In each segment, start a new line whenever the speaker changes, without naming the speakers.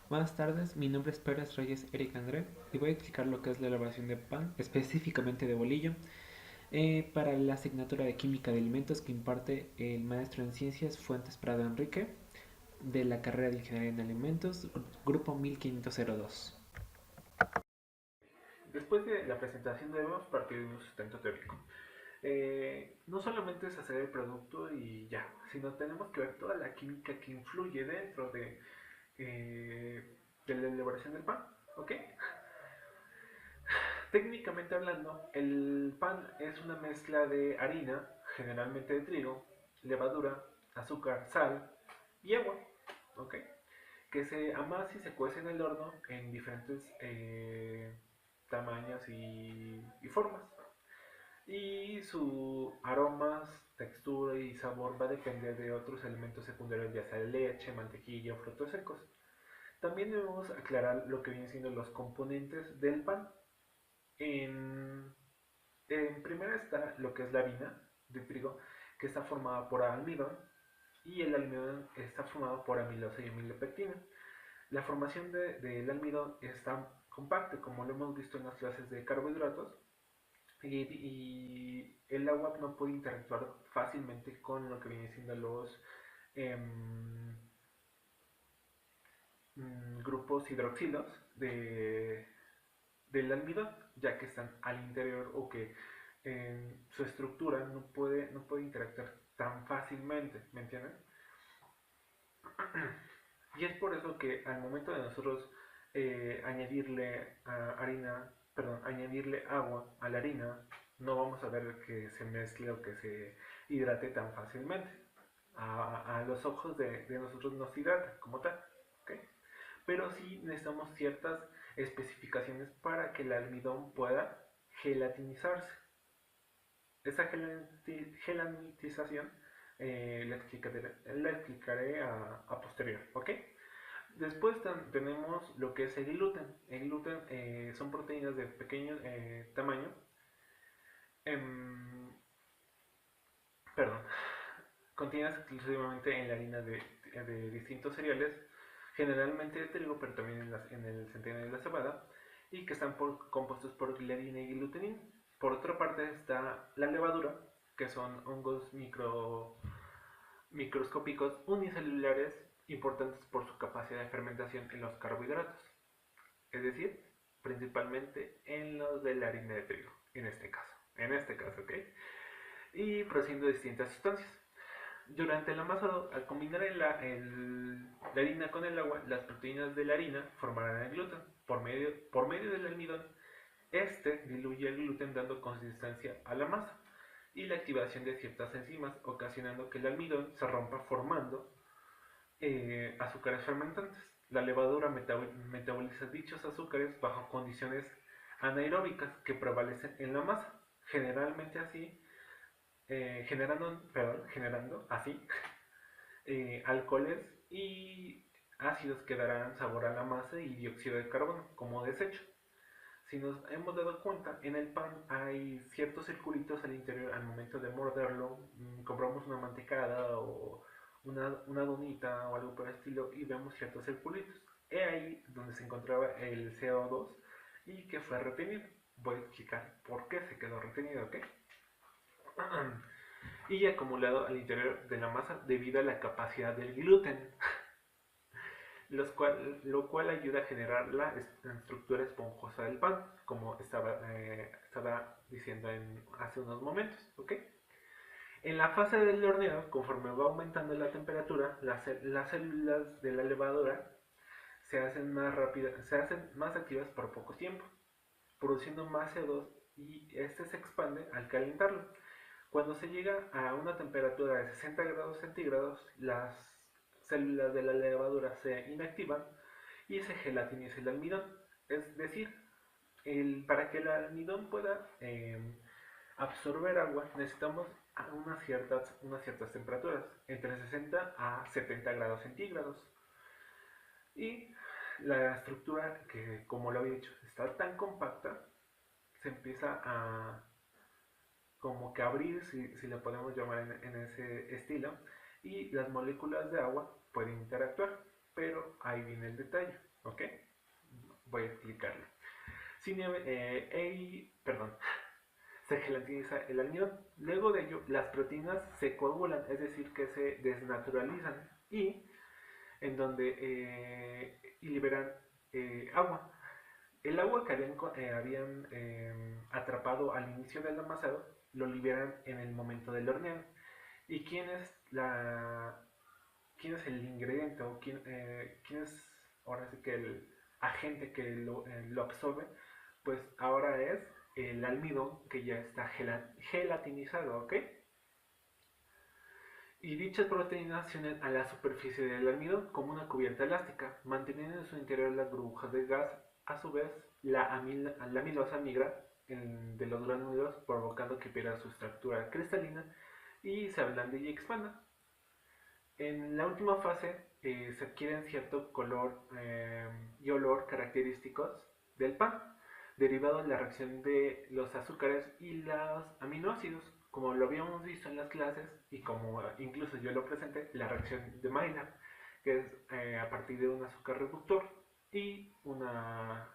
Buenas tardes, mi nombre es Pérez Reyes Eric André y voy a explicar lo que es la elaboración de pan, específicamente de bolillo, para la asignatura de Química de Alimentos que imparte el maestro en Ciencias Fuentes Prado Enrique de la carrera de Ingeniería en Alimentos, grupo 1502. Después de la presentación debemos partir de un sustento teórico. No solamente es hacer el producto y ya, sino tenemos que ver toda la química que influye dentro de la elaboración del pan, ¿ok? Técnicamente hablando, el pan es una mezcla de harina, generalmente de trigo, levadura, azúcar, sal y agua, ¿ok? Que se amasa y se cuece en el horno en diferentes tamaños y formas. Y su aromas, textura y sabor va a depender de otros elementos secundarios, ya sea leche, mantequilla o frutos secos. También debemos aclarar lo que vienen siendo los componentes del pan. En, en primera está lo que es la harina de trigo, que está formada por almidón, y el almidón está formado por amilosa y amilopectina. La formación del almidón es tan compacta como lo hemos visto en las clases de carbohidratos, y el agua no puede interactuar fácilmente con lo que vienen siendo los em, grupos hidroxilos del almidón, ya que están al interior o que su estructura no puede interactuar tan fácilmente, ¿me entienden? Y es por eso que al momento de nosotros añadirle agua a la harina, no vamos a ver que se mezcle o que se hidrate tan fácilmente. A los ojos de nosotros nos hidrata como tal, ¿ok? Pero sí necesitamos ciertas especificaciones para que el almidón pueda gelatinizarse. Esa gelatinización la explicaré a posterior, ¿ok? Después tenemos lo que es el gluten. El gluten son proteínas de pequeño tamaño, em, perdón, contenidas exclusivamente en la harina de distintos cereales, generalmente de trigo, pero también en el centeno y la cebada, y que están compuestos por gliadina y glutenina. Por otra parte está la levadura, que son hongos microscópicos unicelulares importantes por su capacidad de fermentación en los carbohidratos, es decir, principalmente en los de la harina de trigo, en este caso, ¿ok? Y produciendo distintas sustancias. Durante el amasado, al combinar la harina con el agua, las proteínas de la harina formarán el gluten por medio del almidón. Este diluye el gluten dando consistencia a la masa y la activación de ciertas enzimas, ocasionando que el almidón se rompa formando azúcares fermentantes. La levadura metaboliza dichos azúcares bajo condiciones anaeróbicas que prevalecen en la masa, generalmente así, generando así alcoholes y ácidos que darán sabor a la masa y dióxido de carbono como desecho. Si nos hemos dado cuenta, en el pan hay ciertos circulitos al interior al momento de morderlo. Compramos una mantecada o una donita o algo por el estilo y vemos ciertos circulitos. Es ahí donde se encontraba el CO2 y que fue retenido. Voy a explicar por qué se quedó retenido, ¿ok? Y acumulado al interior de la masa debido a la capacidad del gluten, lo cual ayuda a generar la estructura esponjosa del pan, como estaba diciendo hace unos momentos, ¿ok? En la fase del horneo, conforme va aumentando la temperatura, las células de la levadura se hacen más activas por poco tiempo, produciendo más CO2 y este se expande al calentarlo. Cuando se llega a una temperatura de 60 grados centígrados, las células de la levadura se inactivan y se gelatiniza el almidón. Es decir, para que el almidón pueda absorber agua necesitamos unas ciertas temperaturas, entre 60 a 70 grados centígrados. Y la estructura, que como lo había dicho, está tan compacta, se empieza a como que abrir, si lo podemos llamar en ese estilo, y las moléculas de agua pueden interactuar. Pero ahí viene el detalle, ¿ok? Voy a explicarlo. Si perdón, se gelatiniza el almidón. Luego de ello, las proteínas se coagulan, es decir, que se desnaturalizan y en donde y liberan agua. El agua que habían atrapado al inicio del amasado lo liberan en el momento del horneado. ¿Y quién es el ingrediente o quién es ahora sí que el agente que lo absorbe? Pues ahora es el almidón que ya está gelatinizado, ¿ok? Y dichas proteínas se unen a la superficie del almidón como una cubierta elástica, manteniendo en su interior las burbujas de gas. A su vez, la amilosa migra de los gránulos, provocando que pierda su estructura cristalina y se ablande y expanda. En la última fase se adquieren cierto color y olor característicos del pan, derivado de la reacción de los azúcares y los aminoácidos, como lo habíamos visto en las clases y como incluso yo lo presenté, la reacción de Maillard, que es a partir de un azúcar reductor y una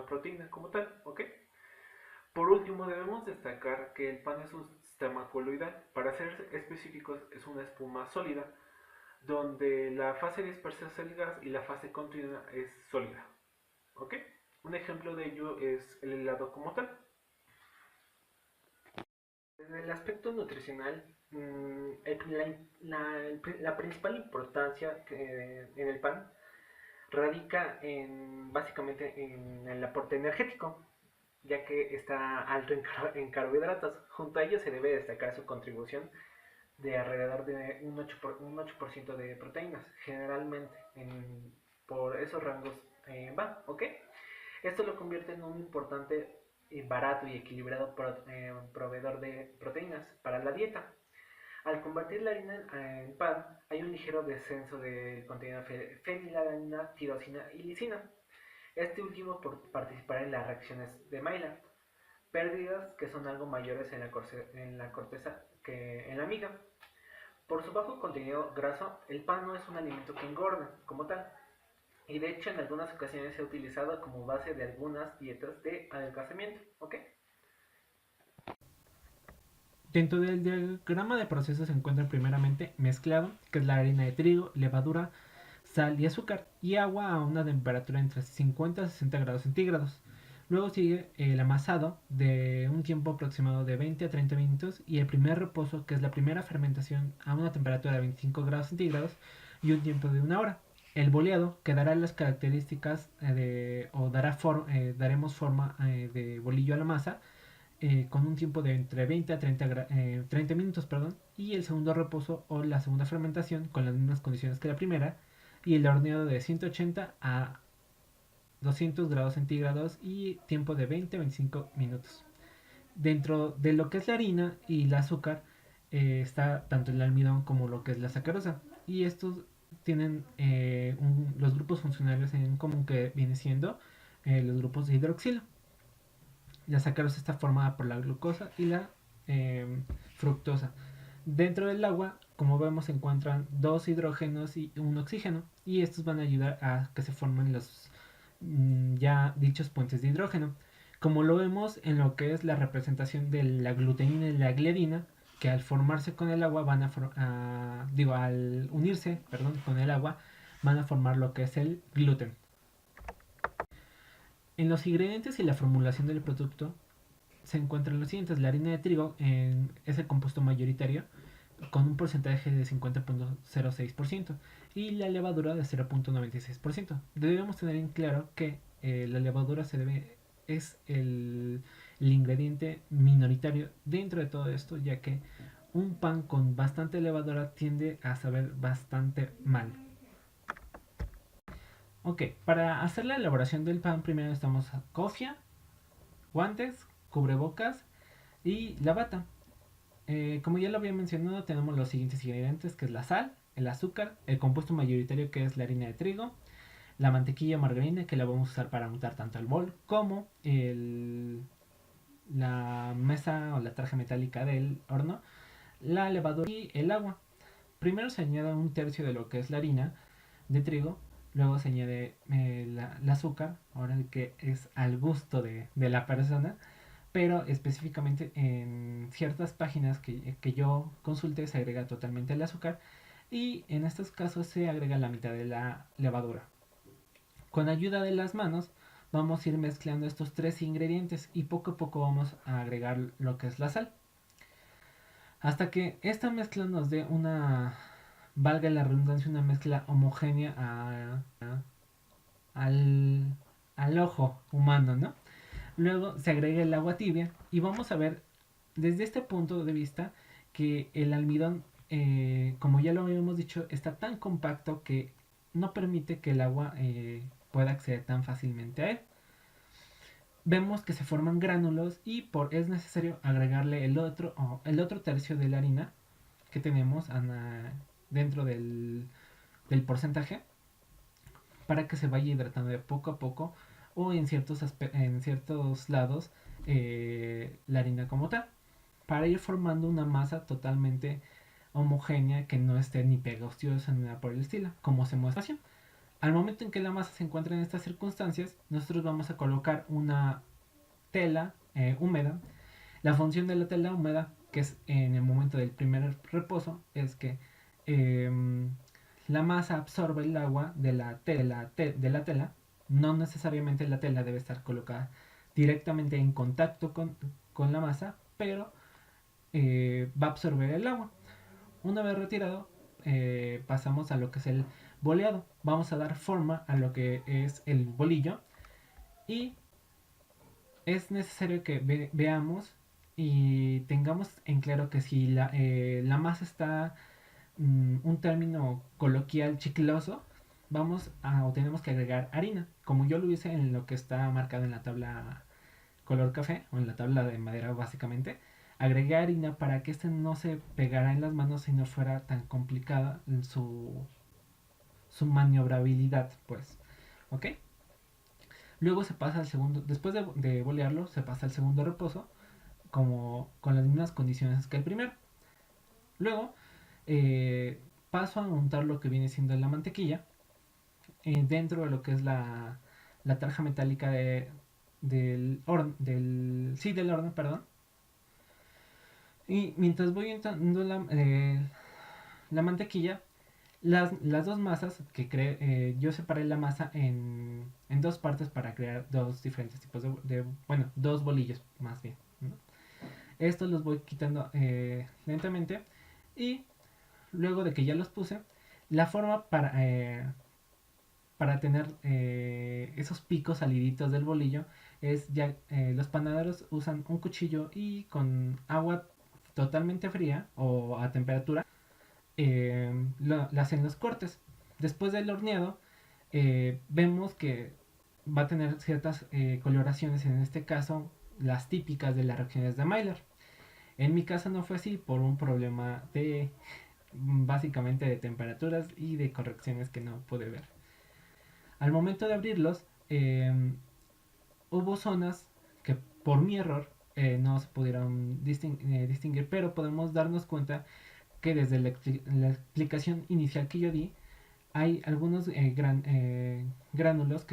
proteína como tal, ¿ok? Por último, debemos destacar que el pan es un sistema coloidal. Para ser específicos, es una espuma sólida, donde la fase dispersa es el gas y la fase continua es sólida. ¿Ok? Un ejemplo de ello es el helado como tal. En el aspecto nutricional, la principal importancia en el pan radica básicamente en el aporte energético, ya que está alto en carbohidratos. Junto a ello se debe destacar su contribución de alrededor de un 8% de proteínas, generalmente por esos rangos va, ¿ok? Esto lo convierte en un importante, barato y equilibrado proveedor de proteínas para la dieta. Al convertir la harina en pan, hay un ligero descenso del contenido de fenilalanina, tirosina y lisina. Este último por participar en las reacciones de Maillard. Pérdidas que son algo mayores en la corteza que en la miga. Por su bajo contenido graso, el pan no es un alimento que engorda como tal, y de hecho en algunas ocasiones se ha utilizado como base de algunas dietas de adelgazamiento, ¿ok?
Dentro del diagrama de procesos se encuentra primeramente mezclado, que es la harina de trigo, levadura, sal y azúcar, y agua a una temperatura entre 50 y 60 grados centígrados. Luego sigue el amasado de un tiempo aproximado de 20 a 30 minutos y el primer reposo, que es la primera fermentación a una temperatura de 25 grados centígrados y un tiempo de una hora. El boleado que dará las características daremos forma de bolillo a la masa con un tiempo de entre 20 a 30 minutos, perdón, y el segundo reposo o la segunda fermentación con las mismas condiciones que la primera, y el horneado de 180 a 200 grados centígrados y tiempo de 20 a 25 minutos. Dentro de lo que es la harina y el azúcar está tanto el almidón como lo que es la sacarosa, y estos tienen los grupos funcionales en común que viene siendo los grupos de hidroxilo. La sacarosa está formada por la glucosa y la fructosa. Dentro del agua, como vemos, se encuentran dos hidrógenos y un oxígeno, y estos van a ayudar a que se formen los ya dichos puentes de hidrógeno. Como lo vemos en lo que es la representación de la glutenina y la gliadina, que al formarse con el agua al unirse, perdón, con el agua, van a formar lo que es el gluten. En los ingredientes y la formulación del producto se encuentran los siguientes. La harina de trigo es el compuesto mayoritario con un porcentaje de 50.06% y la levadura de 0.96%. Debemos tener en claro que la levadura es el ingrediente minoritario dentro de todo esto, ya que un pan con bastante levadura tiende a saber bastante mal. Ok, para hacer la elaboración del pan primero necesitamos cofia, guantes, cubrebocas y la bata. Como ya lo había mencionado, tenemos los siguientes ingredientes, que es la sal, el azúcar, el compuesto mayoritario que es la harina de trigo, la mantequilla o margarina que la vamos a usar para untar tanto el bol como la mesa o la tarja metálica del horno, la levadura y el agua. Primero se añade un tercio de lo que es la harina, de trigo. Luego se añade el azúcar, ahora que es al gusto de la persona, pero específicamente en ciertas páginas que yo consulté se agrega totalmente el azúcar y en estos casos se agrega la mitad de la levadura. Con ayuda de las manos vamos a ir mezclando estos tres ingredientes y poco a poco vamos a agregar lo que es la sal. Hasta que esta mezcla nos dé una, valga la redundancia, una mezcla homogénea al, al ojo humano, ¿no? Luego se agrega el agua tibia y vamos a ver desde este punto de vista que el almidón, como ya lo habíamos dicho, está tan compacto que no permite que el agua pueda acceder tan fácilmente a él. Vemos que se forman gránulos y es necesario agregarle el otro tercio de la harina que tenemos dentro del porcentaje para que se vaya hidratando de poco a poco o en ciertos lados la harina como tal, para ir formando una masa totalmente homogénea que no esté ni pegostiosa ni nada por el estilo, como se muestra. Al momento en que la masa se encuentra en estas circunstancias, nosotros vamos a colocar una tela húmeda. La función de la tela húmeda, que es en el momento del primer reposo, es que eh, la masa absorbe el agua de la tela. No necesariamente la tela debe estar colocada directamente en contacto con la masa, pero va a absorber el agua. Una vez retirado, pasamos a lo que es el boleado. Vamos a dar forma a lo que es el bolillo y es necesario que veamos y tengamos en claro que si la masa está un término coloquial chicloso, vamos a o tenemos que agregar harina, como yo lo hice en lo que está marcado en la tabla color café o en la tabla de madera básicamente. Agregué harina para que este no se pegara en las manos y no fuera tan complicada su maniobrabilidad, pues. ¿Ok? Luego se pasa al segundo, después de bolearlo, se pasa al segundo reposo, como con las mismas condiciones que el primero. Luego paso a untar lo que viene siendo la mantequilla dentro de lo que es la tarja metálica del horno, perdón. Y mientras voy untando la mantequilla, las dos masas yo separé la masa en dos partes para crear dos diferentes tipos bueno, dos bolillos más bien, ¿no? Estos los voy quitando lentamente y luego de que ya los puse, la forma para tener esos picos saliditos del bolillo es ya los panaderos usan un cuchillo y con agua totalmente fría o a temperatura le hacen los cortes. Después del horneado vemos que va a tener ciertas coloraciones, en este caso las típicas de las regiones de Maillard. En mi caso no fue así por un problema de básicamente de temperaturas y de correcciones que no pude ver. Al momento de abrirlos, hubo zonas que por mi error no se pudieron distinguir, pero podemos darnos cuenta que desde la explicación inicial que yo di, hay algunos gránulos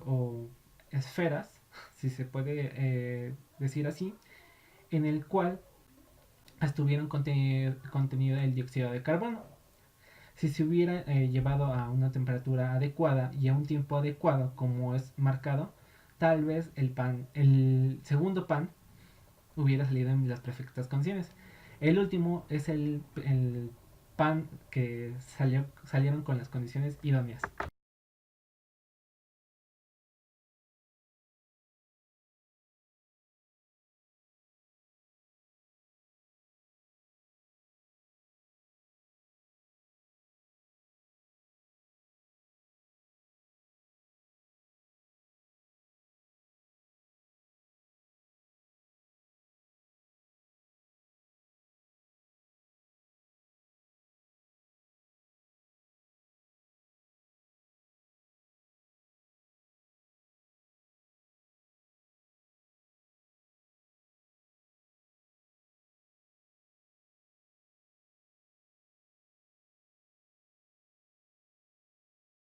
o esferas, si se puede decir así, en el cual estuvieron contenido el dióxido de carbono. Si se hubiera llevado a una temperatura adecuada y a un tiempo adecuado, como es marcado, tal vez el segundo pan hubiera salido en las perfectas condiciones. El último es el pan que salieron con las condiciones idóneas.